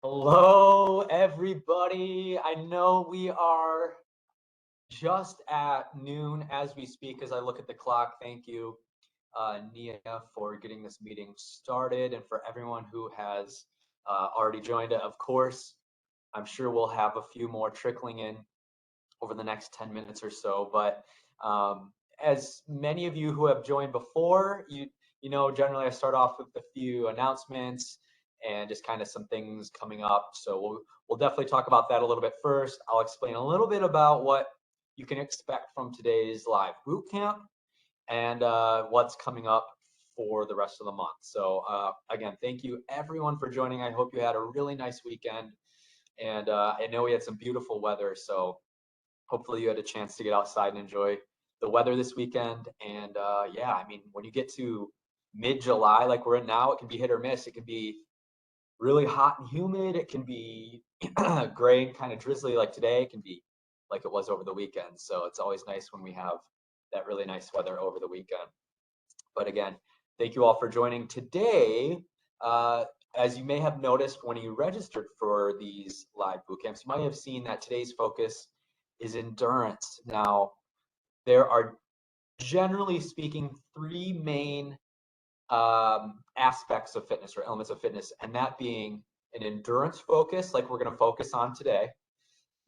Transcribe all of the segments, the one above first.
Hello, everybody. I know we are just at noon as we speak as I look at the clock. Thank you, Nia, for getting this meeting started and for everyone who has already joined it. Of course, I'm sure we'll have a few more trickling in over the next 10 minutes or so. But as many of you who have joined before, you know, generally I start off with a few announcements and just kind of some things coming up. So we'll definitely talk about that a little bit first. I'll explain a little bit about what you can expect from today's live boot camp and what's coming up for the rest of the month. So again, thank you everyone for joining. I hope you had a really nice weekend. And I know we had some beautiful weather, so hopefully you had a chance to get outside and enjoy the weather this weekend. And yeah, I mean, when you get to mid-July like we're in now, it can be hit or miss. It can be really hot and humid. It can be gray and kind of drizzly like today. It can be like it was over the weekend. So it's always nice when we have that really nice weather over the weekend. But again, thank you all for joining today. As you may have noticed when you registered for these live boot camps, you might have seen that today's focus is endurance. Now, there are, generally speaking, three main aspects of fitness or elements of fitness, and that being an endurance focus, like we're going to focus on today.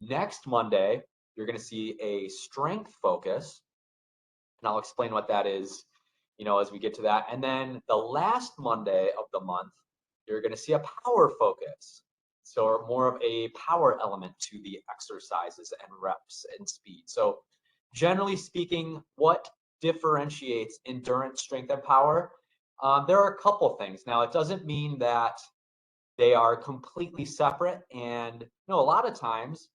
Next Monday, you're going to see a strength focus, and I'll explain what that is, you know, as we get to that. And then the last Monday of the month, you're going to see a power focus. So more of a power element to the exercises and reps and speed. So generally speaking, what differentiates endurance, strength, and power? There are a couple things. Now, it doesn't mean that they are completely separate. And you know, a lot of times,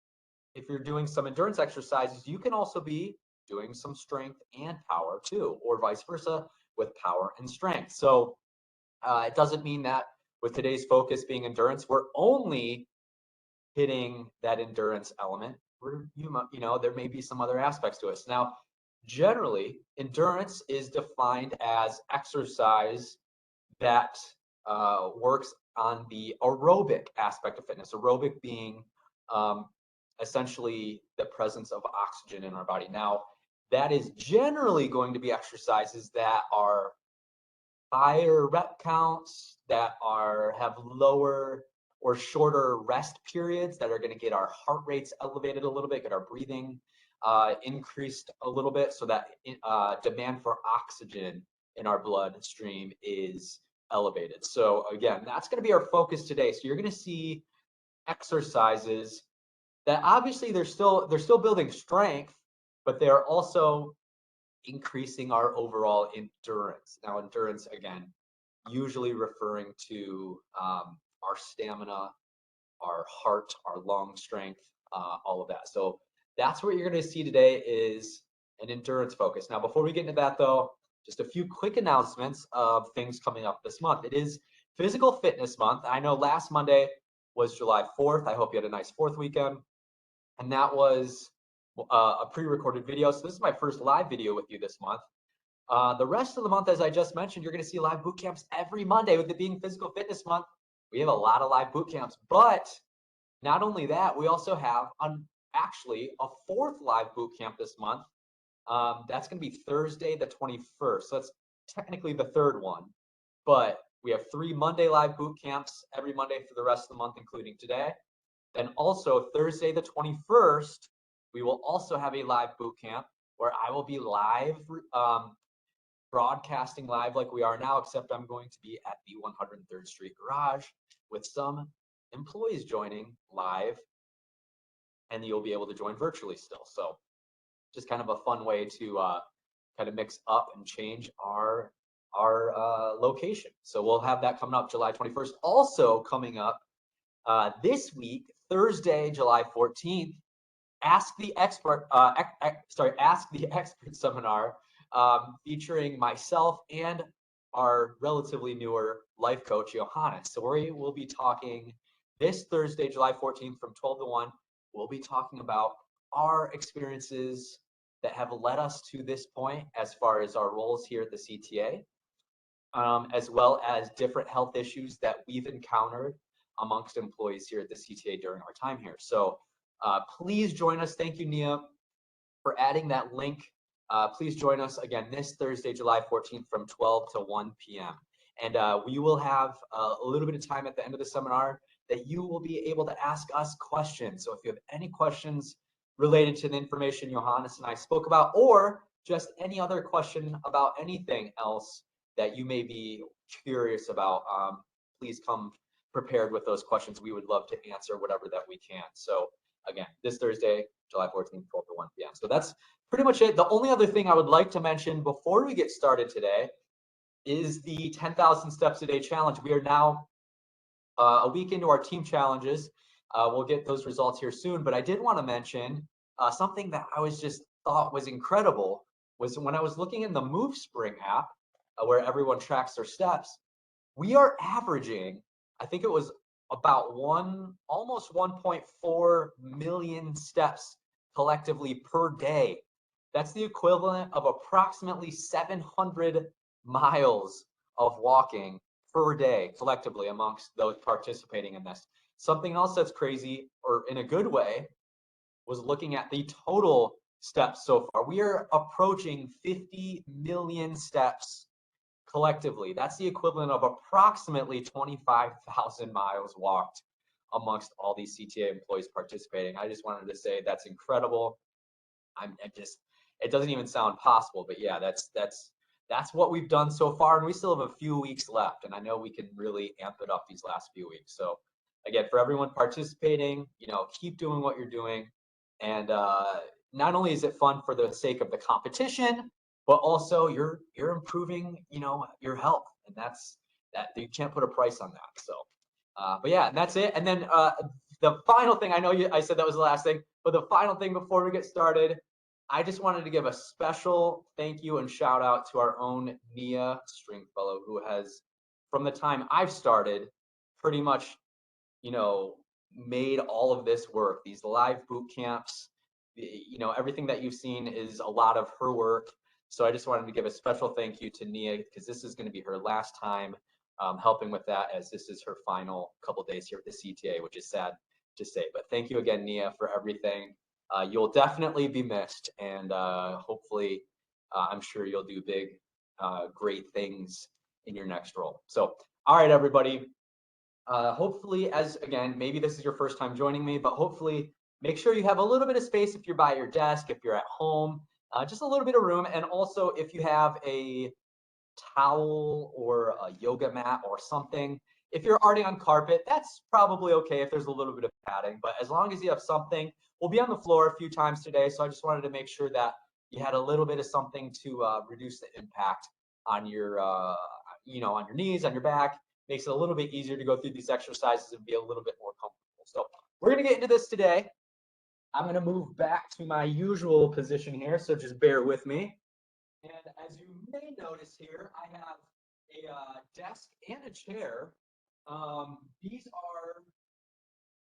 if you're doing some endurance exercises, you can also be doing some strength and power too, or vice versa with power and strength. So it doesn't mean that with today's focus being endurance, we're only hitting that endurance element. You know, there may be some other aspects to it. So now, generally, endurance is defined as exercise that works on the aerobic aspect of fitness. Aerobic being essentially the presence of oxygen in our body. Now, that is generally going to be exercises that are higher rep counts, that have lower or shorter rest periods, that are going to get our heart rates elevated a little bit, get our breathing increased a little bit, so that demand for oxygen in our bloodstream is elevated. So again, that's going to be our focus today. So you're going to see exercises that obviously they're still building strength, but they're also increasing our overall endurance. Now, endurance, again, usually referring to our stamina, our heart, our lung strength, all of that. So that's what you're going to see today is an endurance focus. Now, before we get into that, though, just a few quick announcements of things coming up this month. It is Physical Fitness Month. I know last Monday was July 4th. I hope you had a nice 4th weekend. And that was a pre-recorded video. So this is my first live video with you this month. The rest of the month, as I just mentioned, you're going to see live boot camps every Monday. With it being Physical Fitness Month, we have a lot of live boot camps. But not only that, we also have actually a 4th live boot camp this month. That's going to be Thursday the 21st. So that's technically the 3rd one. But we have 3 Monday live boot camps every Monday for the rest of the month, including today. Then also Thursday the 21st, we will also have a live boot camp where I will be live, broadcasting live like we are now, except I'm going to be at the 103rd Street Garage with some employees joining live, and you'll be able to join virtually still. So just kind of a fun way to kind of mix up and change our location. So we'll have that coming up July 21st. Also coming up this week, Thursday, July 14th, Ask the Expert seminar, featuring myself and our relatively newer life coach, Johannes. So we will be talking this Thursday, July 14th from 12 to 1. We'll be talking about our experiences that have led us to this point as far as our roles here at the CTA, as well as different health issues that we've encountered amongst employees here at the CTA during our time here. So please join us. Thank you, Nia, for adding that link. Please join us again this Thursday, July 14th from 12 to 1 p.m. And we will have a little bit of time at the end of the seminar that you will be able to ask us questions. So if you have any questions related to the information Johannes and I spoke about, or just any other question about anything else that you may be curious about, please come prepared with those questions. We would love to answer whatever that we can. So again, this Thursday, July 14th, 12 to 1 p.m. So that's pretty much it. The only other thing I would like to mention before we get started today is the 10,000 steps a day challenge. We are now a week into our team challenges. We'll get those results here soon, but I did want to mention something that I was just thought was incredible was when I was looking in the MoveSpring app where everyone tracks their steps, we are averaging, I think it was about almost 1.4 million steps collectively per day. That's the equivalent of approximately 700 miles of walking per day collectively amongst those participating in this. Something else that's crazy, or in a good way, was looking at the total steps so far. We are approaching 50 million steps collectively. That's the equivalent of approximately 25,000 miles walked amongst all these CTA employees participating. I just wanted to say that's incredible. It doesn't even sound possible, but yeah, that's what we've done so far, and we still have a few weeks left, and I know we can really amp it up these last few weeks. So again, for everyone participating, keep doing what you're doing, and not only is it fun for the sake of the competition, but also you're improving, your health, and that's you can't put a price on that. So, but yeah, and that's it. And then the final thing, I know I said that was the last thing, but the final thing before we get started, I just wanted to give a special thank you and shout out to our own Nia Stringfellow, who has, from the time I've started, pretty much, made all of this work. These live boot camps, everything that you've seen is a lot of her work. So I just wanted to give a special thank you to Nia, because this is going to be her last time helping with that, as this is her final couple days here at the CTA, which is sad to say. But thank you again, Nia, for everything. You'll definitely be missed, and hopefully, I'm sure you'll do big, great things in your next role. So, all right, everybody. Hopefully, again, maybe this is your first time joining me, but hopefully make sure you have a little bit of space if you're by your desk, if you're at home, just a little bit of room. And also if you have a towel or a yoga mat or something, if you're already on carpet, that's probably okay if there's a little bit of padding, but as long as you have something, we'll be on the floor a few times today. So I just wanted to make sure that you had a little bit of something to reduce the impact on your, on your knees, on your back. Makes it a little bit easier to go through these exercises and be a little bit more comfortable. So we're going to get into this today. I'm going to move back to my usual position here, so just bear with me. And as you may notice here, I have a desk and a chair. These are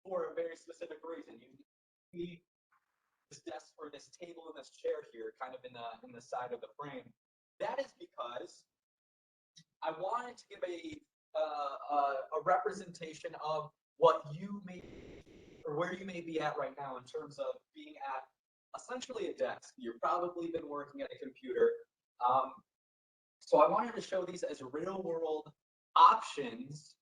for a very specific reason. You see this desk or this table and this chair here kind of in the side of the frame. That is because I wanted to give a representation of what you may, or where you may be at right now in terms of being at essentially a desk. You've probably been working at a computer. So I wanted to show these as real world options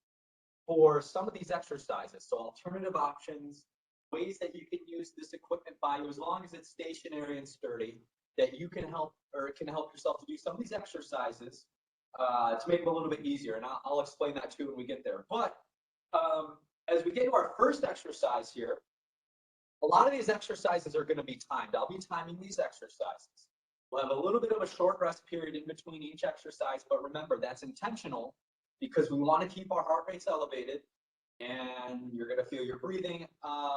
for some of these exercises. So alternative options, ways that you can use this equipment by you, as long as it's stationary and sturdy, that you can help, or it can help yourself to do some of these exercises to make them a little bit easier. And I'll explain that too when we get there. But as we get to our first exercise here, a lot of these exercises are going to be timed. I'll be timing these exercises. We'll have a little bit of a short rest period in between each exercise, but remember, that's intentional because we want to keep our heart rates elevated, and you're going to feel your breathing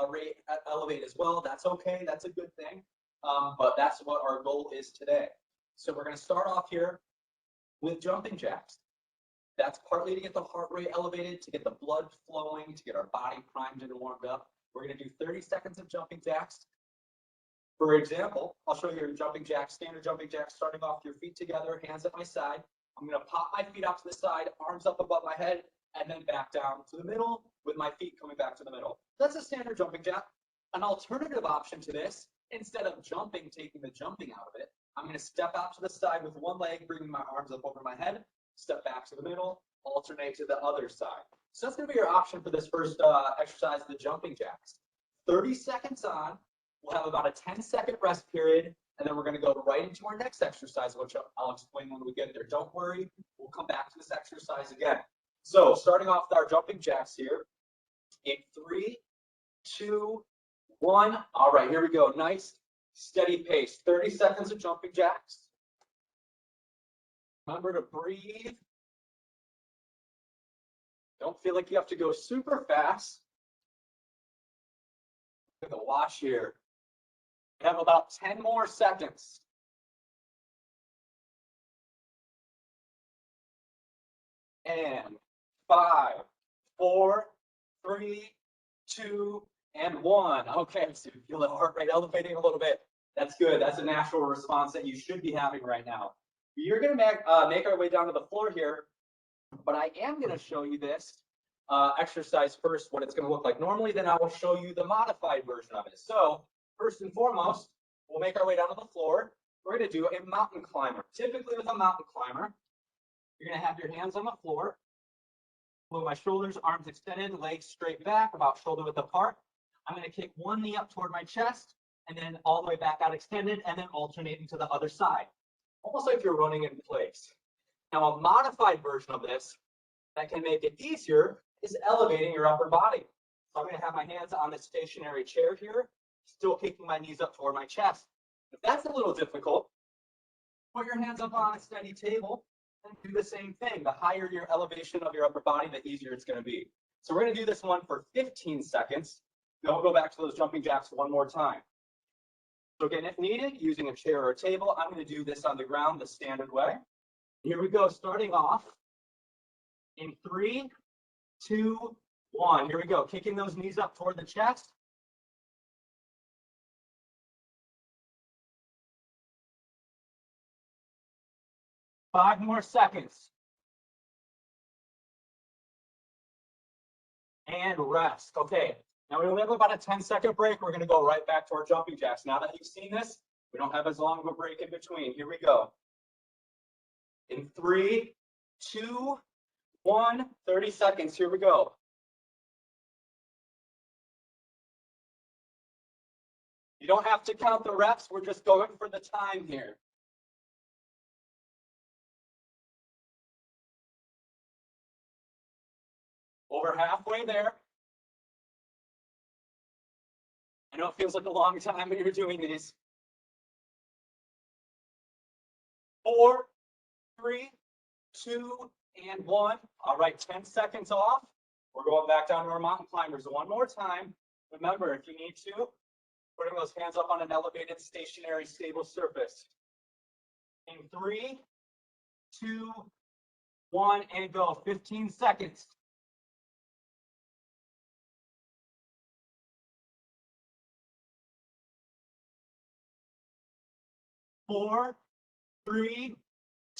rate elevate as well. That's okay. That's a good thing. But that's what our goal is today. So we're going to start off here with jumping jacks. That's partly to get the heart rate elevated, to get the blood flowing, to get our body primed and warmed up. We're going to do 30 seconds of jumping jacks. For example, I'll show you a jumping jack, standard jumping jack, starting off your feet together, hands at my side. I'm going to pop my feet out to the side, arms up above my head, and then back down to the middle with my feet coming back to the middle. That's a standard jumping jack. An alternative option to this, instead of jumping, taking the jumping out of it, I'm going to step out to the side with one leg, bringing my arms up over my head, step back to the middle, alternate to the other side. So that's going to be your option for this first exercise, the jumping jacks. 30 seconds on, we'll have about a 10-second rest period, and then we're going to go right into our next exercise, which I'll explain when we get there. Don't worry, we'll come back to this exercise again. So starting off with our jumping jacks here, in 3, 2, 1. All right, here we go. Nice, steady pace. 30 seconds of jumping jacks. Remember to breathe. Don't feel like you have to go super fast. Look at the watch here. We have about 10 more seconds. And 5, 4, 3, 2, and 1. Okay, so you feel the heart rate elevating a little bit. That's good. That's a natural response that you should be having right now. You're going to make our way down to the floor here, but I am going to show you this exercise first, what it's going to look like normally, then I will show you the modified version of it. So first and foremost, we'll make our way down to the floor. We're going to do a mountain climber. Typically with a mountain climber, you're going to have your hands on the floor, below my shoulders, arms extended, legs straight back, about shoulder width apart. I'm going to kick one knee up toward my chest, and then all the way back out extended, and then alternating to the other side. Almost like you're running in place. Now, a modified version of this that can make it easier is elevating your upper body. So I'm going to have my hands on the stationary chair here, still kicking my knees up toward my chest. If that's a little difficult, put your hands up on a steady table and do the same thing. The higher your elevation of your upper body, the easier it's going to be. So we're going to do this one for 15 seconds. Then we'll go back to those jumping jacks one more time. So again, if needed, using a chair or a table, I'm going to do this on the ground the standard way. Here we go, starting off in 3, 2, 1. Here we go, kicking those knees up toward the chest. Five more seconds. And rest. Okay, now we only have about a 10-second break. We're going to go right back to our jumping jacks. Now that you've seen this, we don't have as long of a break in between. Here we go. In 3, 2, 1, 30 seconds. Here we go. You don't have to count the reps. We're just going for the time here. Over halfway there. I know it feels like a long time when you're doing these. 4, 3, 2, and 1. All right, 10 seconds off. We're going back down to our mountain climbers one more time. Remember, if you need to, putting those hands up on an elevated, stationary, stable surface. In 3, 2, 1, and go. 15 seconds. Four, 3,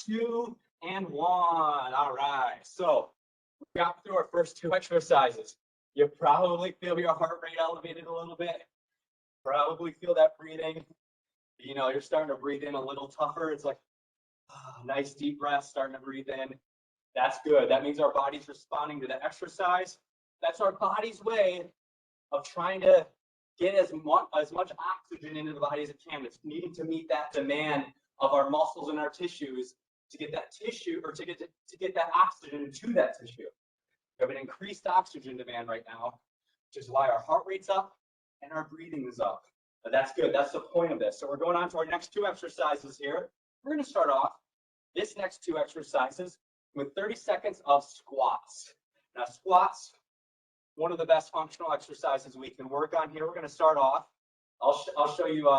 2, and 1. All right. So we got through our first 2 exercises. You probably feel your heart rate elevated a little bit. Probably feel that breathing. You know, you're starting to breathe in a little tougher. It's like, nice deep breath, starting to breathe in. That's good. That means our body's responding to the exercise. That's our body's way of trying to get as much oxygen into the body as it can. It's needing to meet that demand of our muscles and our tissues to get that tissue, or to get that oxygen to that tissue. We have an increased oxygen demand right now, which is why our heart rate's up and our breathing is up. But that's good. That's the point of this. So we're going on to our next 2 exercises here. We're going to start off this next 2 exercises with 30 seconds of squats. Now, squats, one of the best functional exercises we can work on here. We're going to start off. I'll show you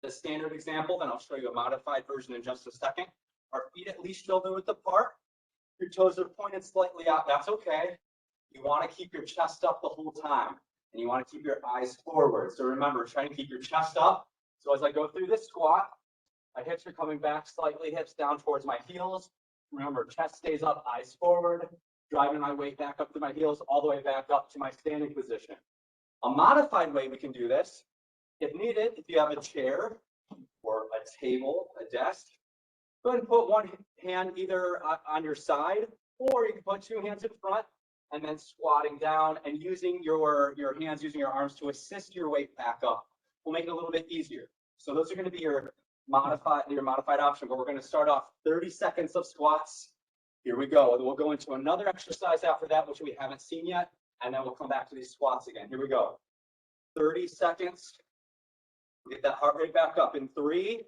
the standard example, then I'll show you a modified version in just a second. Our feet at least shoulder width apart. Your toes are pointed slightly out. That's okay. You want to keep your chest up the whole time, and you want to keep your eyes forward. So remember, try to keep your chest up. So as I go through this squat, my hips are coming back slightly, hips down towards my heels. Remember, chest stays up, eyes forward. driving my weight back up to my heels, all the way back up to my standing position. A modified way we can do this, if needed, if you have a chair or a table, a desk, go ahead and put one hand either on your side, or you can put two hands in front and then squatting down and using your hands, using your arms to assist your weight back up. We'll make it a little bit easier. So those are going to be your modified option, but we're going to start off 30 seconds of squats. Here we go. We'll go into another exercise after that, which we haven't seen yet, and then we'll come back to these squats again. Here we go. 30 seconds. Get that heart rate back up in 3,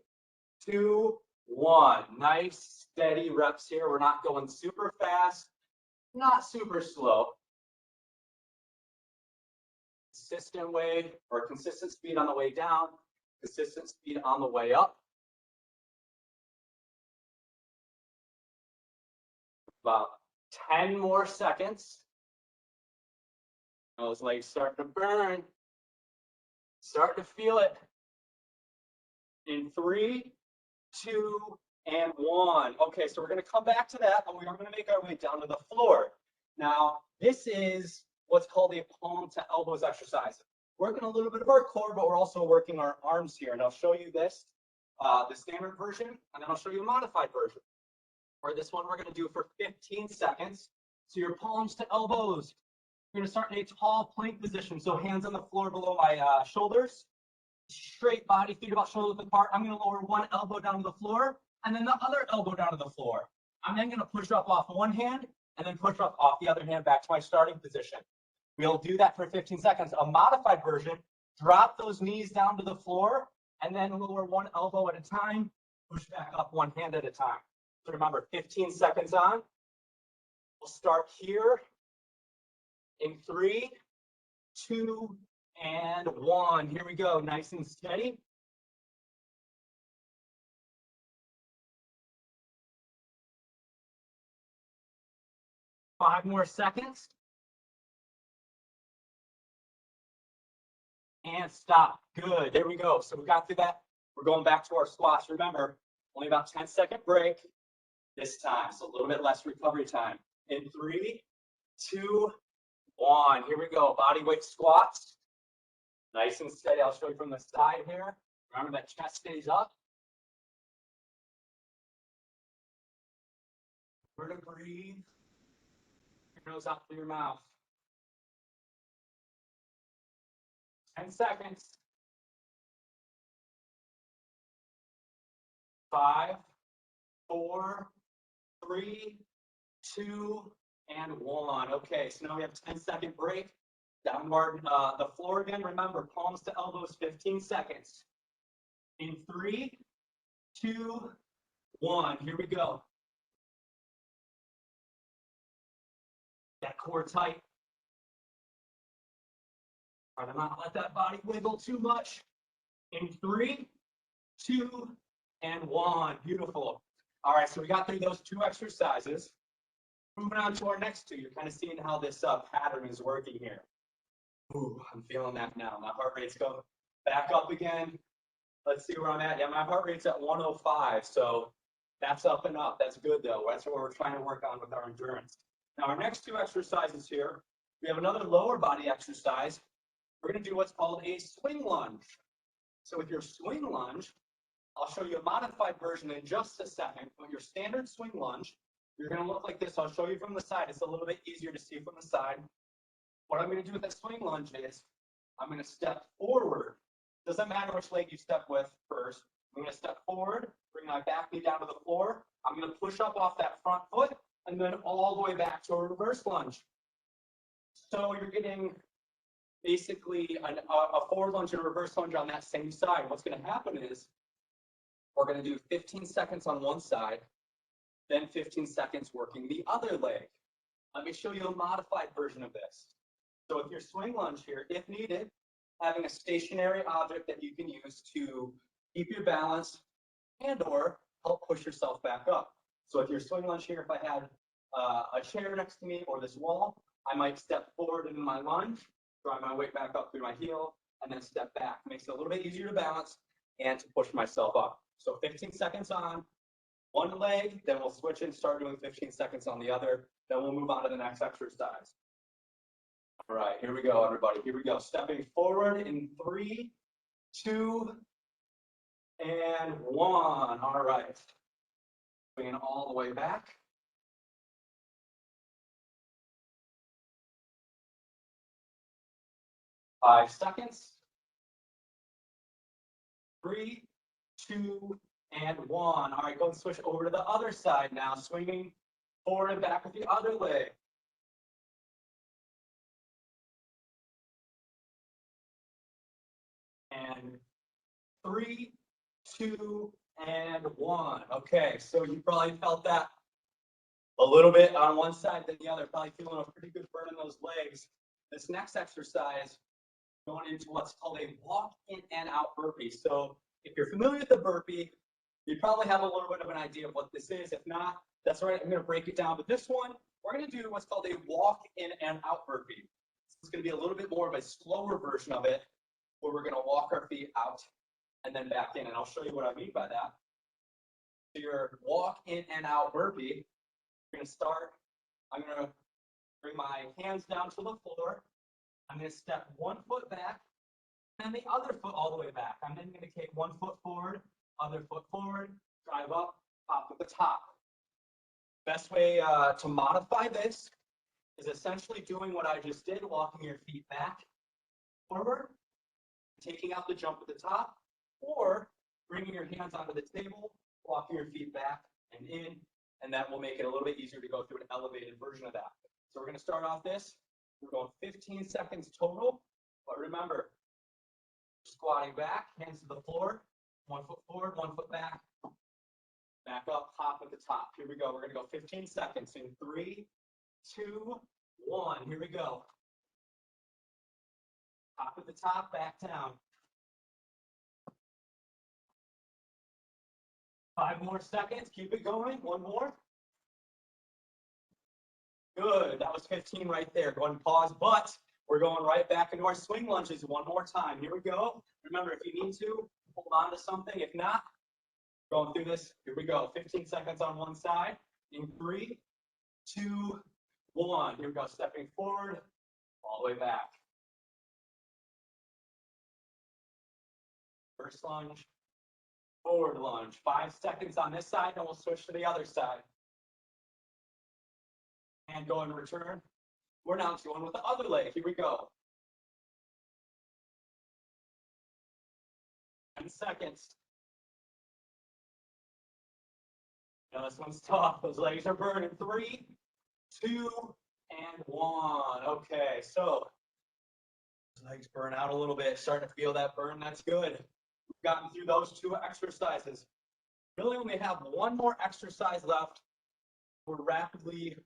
2, 1. Nice, steady reps here. We're not going super fast, not super slow. Consistent way, or consistent speed on the way down, consistent speed on the way up. About 10 more seconds. Those legs start to burn. Start to feel it. In 3, 2, and 1. Okay, so we're going to come back to that, and we are going to make our way down to the floor. Now, this is what's called a palm to elbows exercise. Working a little bit of our core, but we're also working our arms here. And I'll show you this, the standard version, and then I'll show you a modified version. For this one, we're going to do for 15 seconds. So your palms to elbows. You're going to start in a tall plank position. So hands on the floor below my shoulders. Straight body, feet about shoulder width apart. I'm going to lower one elbow down to the floor, and then the other elbow down to the floor. I'm then going to push up off one hand, and then push up off the other hand back to my starting position. We'll do that for 15 seconds. A modified version, drop those knees down to the floor, and then lower one elbow at a time, push back up one hand at a time. So remember, 15 seconds on. We'll start here in 3, 2, and 1. Here we go. Nice and steady. Five more seconds. And stop. Good. There we go. So we got through that. We're going back to our squats. Remember, only about 10-second break this time. So a little bit less recovery time. In 3, 2, 1. Here we go. Body weight squats. Nice and steady. I'll show you from the side here. Remember that chest stays up. Remember to breathe. Your nose out through your mouth. 10 seconds. 5, 4, 3, 2, and 1. Okay, so now we have a 10-second break. Downward, the floor again. Remember, palms to elbows, 15 seconds. In 3, 2, 1. Here we go. That core tight. Try to not let that body wiggle too much. In 3, 2, and 1. Beautiful. All right, so we got through those two exercises. Moving on to our next two. You're kind of seeing how this pattern is working here. Ooh, I'm feeling that now. My heart rate's going back up again. Let's see where I'm at. Yeah, my heart rate's at 105, so that's up and up. That's good, though. That's what we're trying to work on with our endurance. Now, our next two exercises here, we have another lower body exercise. We're going to do what's called a swing lunge. So with your swing lunge, I'll show you a modified version in just a second. But your standard swing lunge, you're going to look like this. I'll show you from the side. It's a little bit easier to see from the side. What I'm going to do with that swing lunge is I'm going to step forward. Doesn't matter which leg you step with first. I'm going to step forward, bring my back knee down to the floor. I'm going to push up off that front foot and then all the way back to a reverse lunge. So you're getting basically a forward lunge and a reverse lunge on that same side. What's going to happen is we're going to do 15 seconds on one side, then 15 seconds working the other leg. Let me show you a modified version of this. So with your swing lunge here, if needed, having a stationary object that you can use to keep your balance and or help push yourself back up. So with your swing lunge here, if I had a chair next to me or this wall, I might step forward into my lunge, drive my weight back up through my heel, and then step back. Makes it a little bit easier to balance and to push myself up. So 15 seconds on, one leg, then we'll switch and start doing 15 seconds on the other. Then we'll move on to the next exercise. All right, here we go, everybody. Here we go. Stepping forward in 3, 2, and 1. All right. Swinging all the way back. Five seconds. 3, 2, and 1. All right, go and switch over to the other side now. Swinging forward and back with the other leg. And 3, 2, and 1. Okay, so you probably felt that a little bit on one side than the other. Probably feeling a pretty good burn in those legs. This next exercise, going into what's called a walk in and out burpee. So if you're familiar with the burpee, you probably have a little bit of an idea of what this is. If not, that's all right. I'm going to break it down. But this one, we're going to do what's called a walk in and out burpee. It's going to be a little bit more of a slower version of it, where we're going to walk our feet out and then back in. And I'll show you what I mean by that. So your walk in and out burpee, we're going to start. I'm going to bring my hands down to the floor. I'm going to step one foot back and the other foot all the way back. I'm then going to take one foot forward, other foot forward, drive up, pop at the top. Best way to modify this is essentially doing what I just did, walking your feet back, forward, taking out the jump at the top, or bringing your hands onto the table, walking your feet back and in, and that will make it a little bit easier to go through an elevated version of that. So we're going to start off this. We're going 15 seconds total, but remember, squatting back, hands to the floor, 1 foot forward, 1 foot back, back up, hop at the top. Here we go. We're going to go 15 seconds in 3, 2, 1. Here we go. Hop at the top, back down. 5 more seconds. Keep it going. 1 more. Good. That was 15 right there. Go ahead and pause, but we're going right back into our swing lunges one more time. Here we go. Remember, if you need to, hold on to something. If not, going through this. Here we go. 15 seconds on one side. In 3, 2, 1. Here we go. Stepping forward, all the way back. First lunge, forward lunge. 5 seconds on this side, then we'll switch to the other side. And go and return. We're now going with the other leg. Here we go. 10 seconds. Now this one's tough. Those legs are burning. 3, 2, and 1. Okay, so legs burn out a little bit. Starting to feel that burn. That's good. We've gotten through those 2 exercises. Really only have one more exercise left. We're rapidly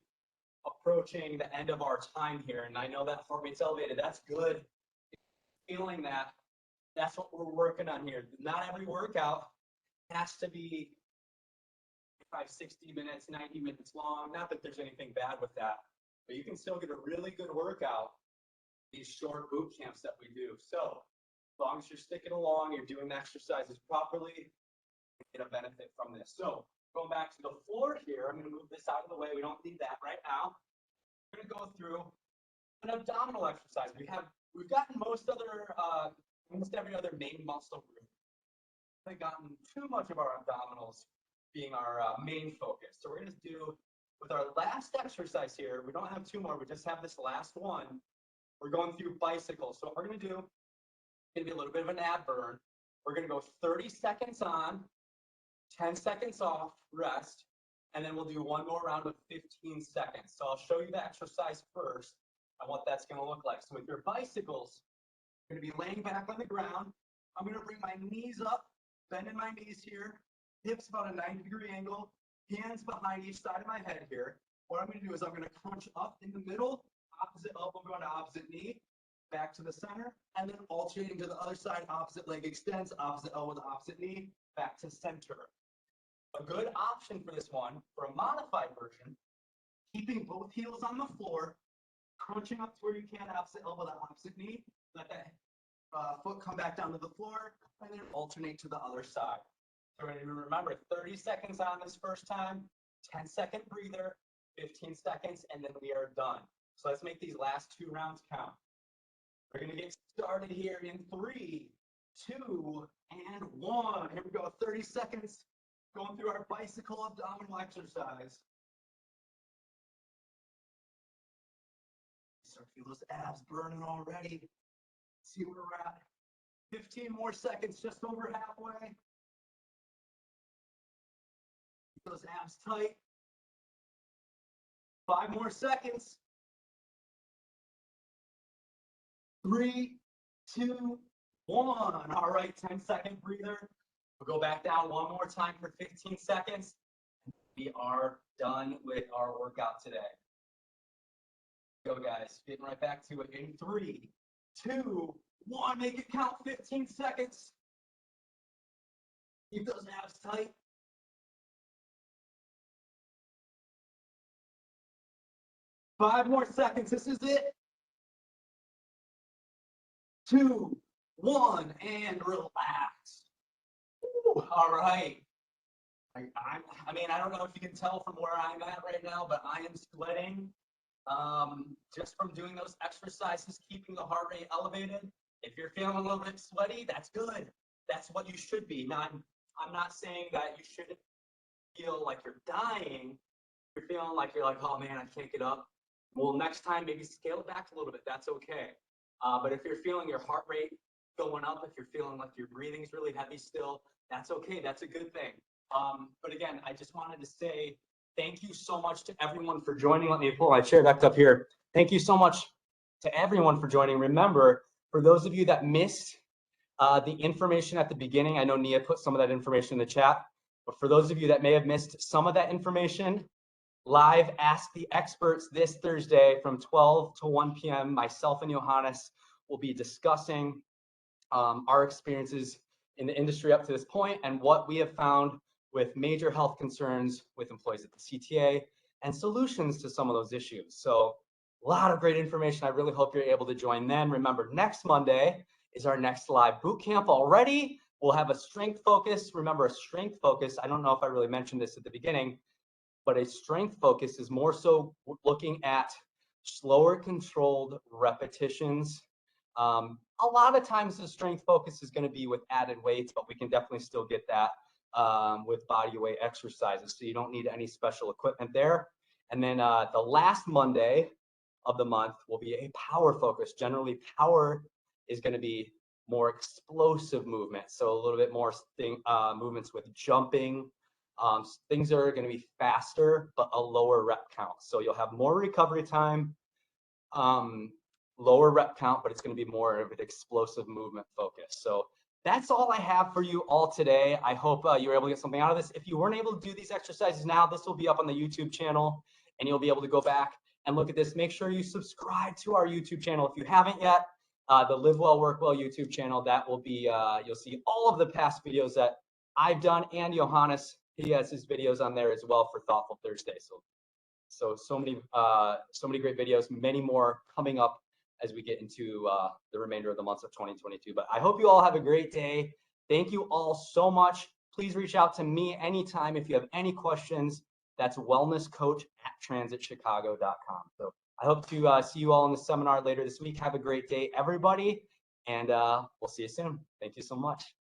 approaching the end of our time here, and I know that heart rate's elevated. That's good. Feeling that, that's what we're working on here. Not every workout has to be 5, 60 minutes, 90 minutes long. Not that there's anything bad with that, but you can still get a really good workout these short boot camps that we do. So as long as you're sticking along, you're doing the exercises properly, you get a benefit from this. So going back to the floor here, I'm going to move this out of the way. We don't need that right now. We're going to go through an abdominal exercise. We've gotten most every other main muscle group. We haven't gotten too much of our abdominals being our main focus. So we're going to do with our last exercise here. We don't have 2 more. We just have this last one. We're going through bicycles. So what we're going to do, it's going to be a little bit of an ab burn. We're going to go 30 seconds on, 10 seconds off, rest, and then we'll do one more round of 15 seconds. So I'll show you the exercise first and what that's going to look like. So with your bicycles, you're going to be laying back on the ground. I'm going to bring my knees up, bending my knees here, hips about a 90-degree angle, hands behind each side of my head here. What I'm going to do is I'm going to crunch up in the middle, opposite elbow going to opposite knee, back to the center, and then alternating to the other side, opposite leg extends, opposite elbow to opposite knee, back to center. A good option for this one, for a modified version, keeping both heels on the floor, crunching up to where you can, opposite elbow to opposite knee, let that foot come back down to the floor, and then alternate to the other side. So remember, 30 seconds on this first time, 10-second breather, 15 seconds, and then we are done. So let's make these last 2 rounds count. We're going to get started here in 3, 2, and 1. Here we go, 30 seconds going through our bicycle abdominal exercise. Start to feel those abs burning already. See where we're at. 15 more seconds, just over halfway. Keep those abs tight. 5 more seconds. 3, 2, 1. All right, 10-second breather. We'll go back down one more time for 15 seconds. We are done with our workout today. Go, guys. Getting right back to it in 3, 2, 1. Make it count. 15 seconds. Keep those abs tight. 5 more seconds. This is it. 2, 1, and relax. Ooh, all right. I mean, I don't know if you can tell from where I'm at right now, but I am sweating just from doing those exercises, keeping the heart rate elevated. If you're feeling a little bit sweaty, that's good. That's what you should be. Now, I'm not saying that you shouldn't feel like you're dying. You're feeling like oh man, I can't get up. Well, next time, maybe scale it back a little bit. That's okay. But if you're feeling your heart rate going up, if you're feeling like your breathing's really heavy still, that's okay. That's a good thing. But again, I just wanted to say thank you so much to everyone for joining. Let me pull my chair back up here. Thank you so much to everyone for joining. Remember, for those of you that missed the information at the beginning, I know Nia put some of that information in the chat, but for those of you that may have missed some of that information, live Ask the Experts this Thursday from 12 to 1 p.m. Myself and Johannes will be discussing our experiences in the industry up to this point and what we have found with major health concerns with employees at the CTA and solutions to some of those issues. So a lot of great information. I really hope you're able to join then. Remember, next Monday is our next live boot camp already. We'll have a strength focus. Remember, a strength focus, I don't know if I really mentioned this at the beginning, but a strength focus is more so looking at slower controlled repetitions. A lot of times the strength focus is going to be with added weights, but we can definitely still get that with body weight exercises. So you don't need any special equipment there. And then the last Monday of the month will be a power focus. Generally, power is going to be more explosive movement. So a little bit more movements with jumping. Things are going to be faster, but a lower rep count. So you'll have more recovery time, lower rep count, but it's going to be more of an explosive movement focus. So that's all I have for you all today. I hope you were able to get something out of this. If you weren't able to do these exercises now, this will be up on the YouTube channel and you'll be able to go back and look at this. Make sure you subscribe to our YouTube channel if you haven't yet. The Live Well, Work Well YouTube channel, that will be, you'll see all of the past videos that I've done, and Johannes, he has his videos on there as well for Thoughtful Thursday. So many great videos, many more coming up as we get into the remainder of the months of 2022. But I hope you all have a great day. Thank you all so much. Please reach out to me anytime if you have any questions. That's wellnesscoach@transitchicago.com. So I hope to see you all in the seminar later this week. Have a great day, everybody, and we'll see you soon. Thank you so much.